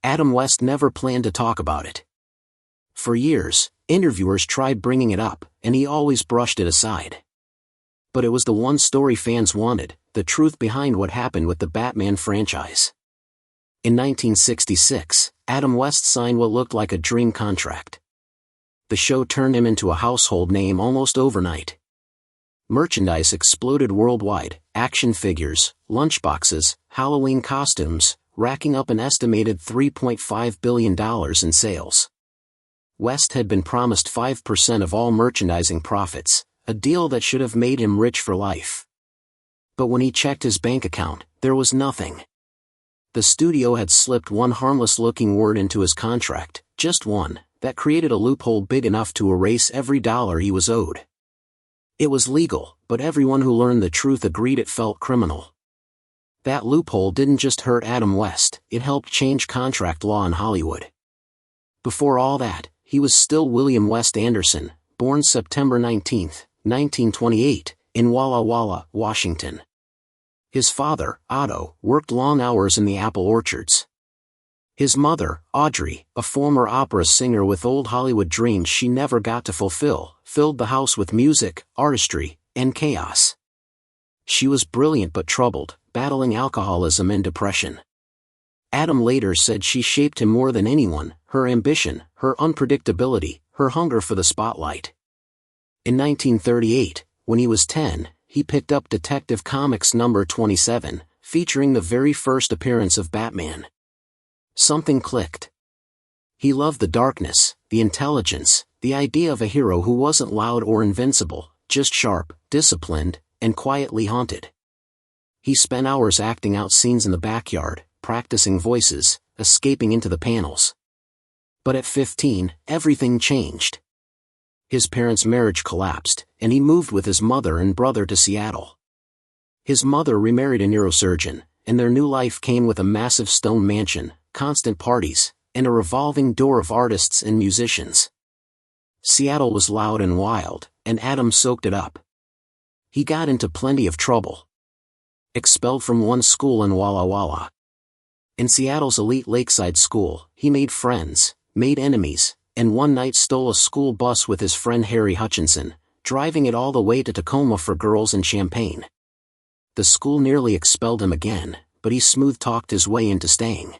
Adam West never planned to talk about it. For years, interviewers tried bringing it up, and he always brushed it aside. But it was the one story fans wanted, the truth behind what happened with the Batman franchise. In 1966, Adam West signed what looked like a dream contract. The show turned him into a household name almost overnight. Merchandise exploded worldwide: action figures, lunchboxes, Halloween costumes, racking up an estimated $3.5 billion in sales. West had been promised 5% of all merchandising profits, a deal that should have made him rich for life. But when he checked his bank account, there was nothing. The studio had slipped one harmless-looking word into his contract, just one, that created a loophole big enough to erase every dollar he was owed. It was legal, but everyone who learned the truth agreed it felt criminal. That loophole didn't just hurt Adam West, it helped change contract law in Hollywood. Before all that, he was still William West Anderson, born September 19, 1928, in Walla Walla, Washington. His father, Otto, worked long hours in the apple orchards. His mother, Audrey, a former opera singer with old Hollywood dreams she never got to fulfill, filled the house with music, artistry, and chaos. She was brilliant but troubled, battling alcoholism and depression. Adam later said she shaped him more than anyone: her ambition, her unpredictability, her hunger for the spotlight. In 1938, when he was 10, he picked up Detective Comics number 27, featuring the very first appearance of Batman. Something clicked. He loved the darkness, the intelligence, the idea of a hero who wasn't loud or invincible, just sharp, disciplined, and quietly haunted. He spent hours acting out scenes in the backyard, practicing voices, escaping into the panels. But at 15, everything changed. His parents' marriage collapsed, and he moved with his mother and brother to Seattle. His mother remarried a neurosurgeon, and their new life came with a massive stone mansion, constant parties, and a revolving door of artists and musicians. Seattle was loud and wild, and Adam soaked it up. He got into plenty of trouble. Expelled from one school in Walla Walla. In Seattle's elite Lakeside school, he made friends, made enemies, and one night stole a school bus with his friend Harry Hutchinson, driving it all the way to Tacoma for girls and champagne. The school nearly expelled him again, but he smooth-talked his way into staying.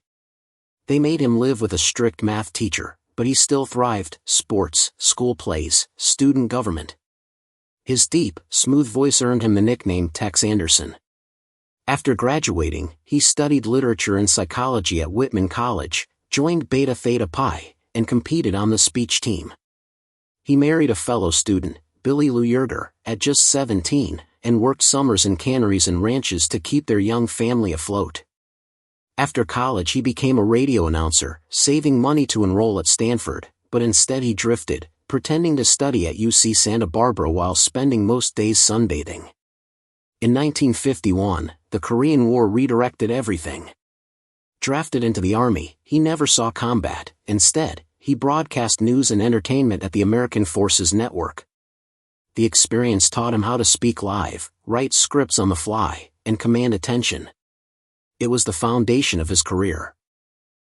They made him live with a strict math teacher, but he still thrived: sports, school plays, student government. His deep, smooth voice earned him the nickname Tex Anderson. After graduating, he studied literature and psychology at Whitman College, joined Beta Theta Pi, and competed on the speech team. He married a fellow student, Billy Lou Yerger, at just 17, and worked summers in canneries and ranches to keep their young family afloat. After college he became a radio announcer, saving money to enroll at Stanford, but instead he drifted, pretending to study at UC Santa Barbara while spending most days sunbathing. In 1951, the Korean War redirected everything. Drafted into the Army, he never saw combat. Instead, he broadcast news and entertainment at the American Forces Network. The experience taught him how to speak live, write scripts on the fly, and command attention. It was the foundation of his career.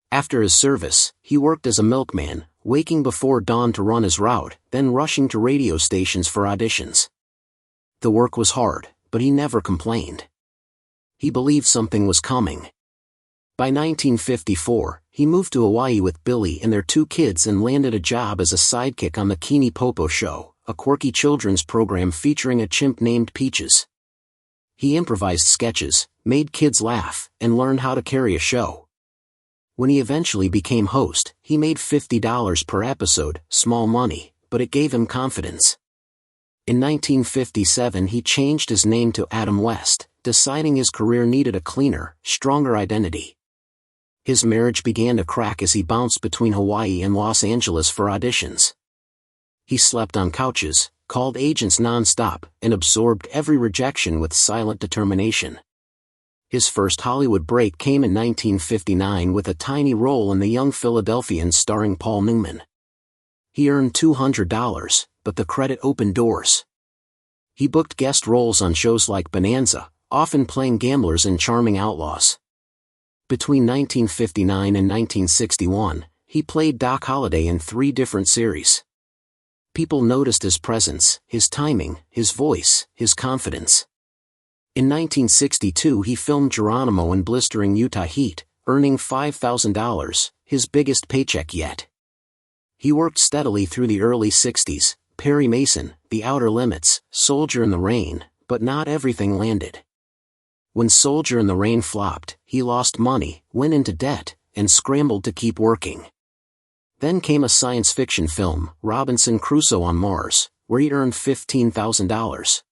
After his service, he worked as a milkman, waking before dawn to run his route, then rushing to radio stations for auditions. The work was hard, but he never complained. He believed something was coming. By 1954, he moved to Hawaii with Billy and their 2 kids and landed a job as a sidekick on the Kini Popo Show, a quirky children's program featuring a chimp named Peaches. He improvised sketches, made kids laugh, and learned how to carry a show. When he eventually became host, he made $50 per episode, small money, but it gave him confidence. In 1957 he changed his name to Adam West, deciding his career needed a cleaner, stronger identity. His marriage began to crack as he bounced between Hawaii and Los Angeles for auditions. He slept on couches, called agents non-stop, and absorbed every rejection with silent determination. His first Hollywood break came in 1959 with a tiny role in The Young Philadelphians starring Paul Newman. He earned $200, but the credit opened doors. He booked guest roles on shows like Bonanza, often playing gamblers and charming outlaws. Between 1959 and 1961, he played Doc Holliday in 3 different series. People noticed his presence, his timing, his voice, his confidence. In 1962 he filmed Geronimo in blistering Utah heat, earning $5,000, his biggest paycheck yet. He worked steadily through the early 60s, Perry Mason, The Outer Limits, Soldier in the Rain, but not everything landed. When Soldier in the Rain flopped, he lost money, went into debt, and scrambled to keep working. Then came a science fiction film, Robinson Crusoe on Mars, where he earned $15,000.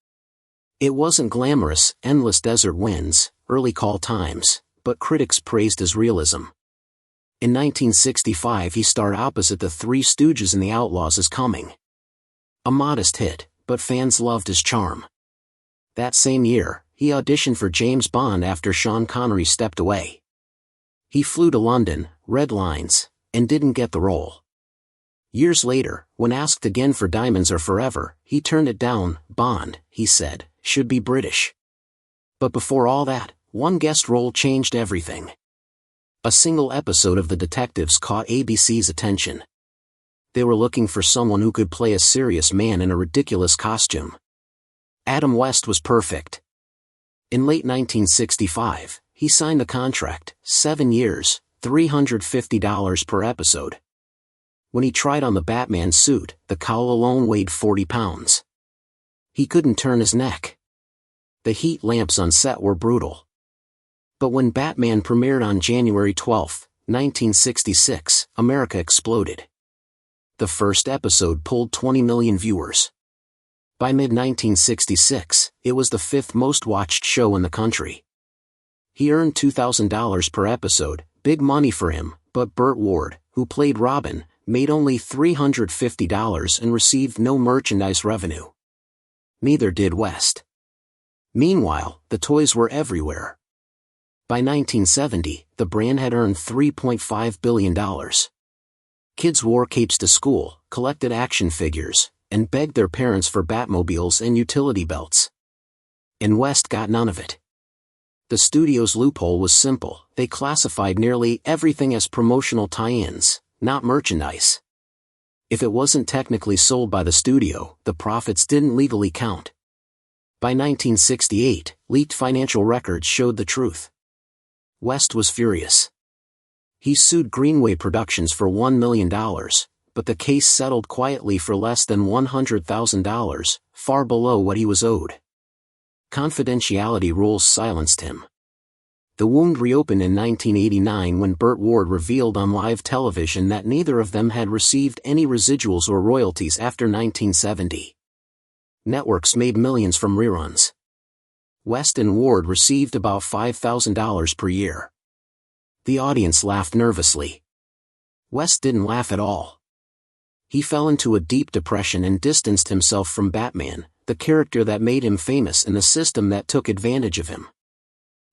It wasn't glamorous, endless desert winds, early call times, but critics praised his realism. In 1965 he starred opposite the Three Stooges in The Outlaws Is Coming. A modest hit, but fans loved his charm. That same year, he auditioned for James Bond after Sean Connery stepped away. He flew to London, read lines, and didn't get the role. Years later, when asked again for Diamonds Are Forever, he turned it down. Bond, he said, should be British. But before all that, one guest role changed everything. A single episode of The Detectives caught ABC's attention. They were looking for someone who could play a serious man in a ridiculous costume. Adam West was perfect. In late 1965, he signed the contract, 7 years, $350 per episode. When he tried on the Batman suit, the cowl alone weighed 40 pounds. He couldn't turn his neck. The heat lamps on set were brutal. But when Batman premiered on January 12, 1966, America exploded. The first episode pulled 20 million viewers. By mid-1966, it was the 5th most-watched show in the country. He earned $2,000 per episode, big money for him, but Burt Ward, who played Robin, made only $350 and received no merchandise revenue. Neither did West. Meanwhile, the toys were everywhere. By 1970, the brand had earned $3.5 billion. Kids wore capes to school, collected action figures, and begged their parents for Batmobiles and utility belts. And West got none of it. The studio's loophole was simple: they classified nearly everything as promotional tie-ins, not merchandise. If it wasn't technically sold by the studio, the profits didn't legally count. By 1968, leaked financial records showed the truth. West was furious. He sued Greenway Productions for $1 million, but the case settled quietly for less than $100,000, far below what he was owed. Confidentiality rules silenced him. The wound reopened in 1989 when Burt Ward revealed on live television that neither of them had received any residuals or royalties after 1970. Networks made millions from reruns. West and Ward received about $5,000 per year. The audience laughed nervously. West didn't laugh at all. He fell into a deep depression and distanced himself from Batman, the character that made him famous and the system that took advantage of him.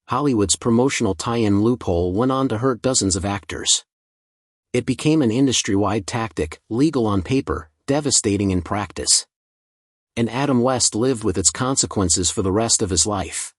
Hollywood's promotional tie-in loophole went on to hurt dozens of actors. It became an industry-wide tactic, legal on paper, devastating in practice. And Adam West lived with its consequences for the rest of his life.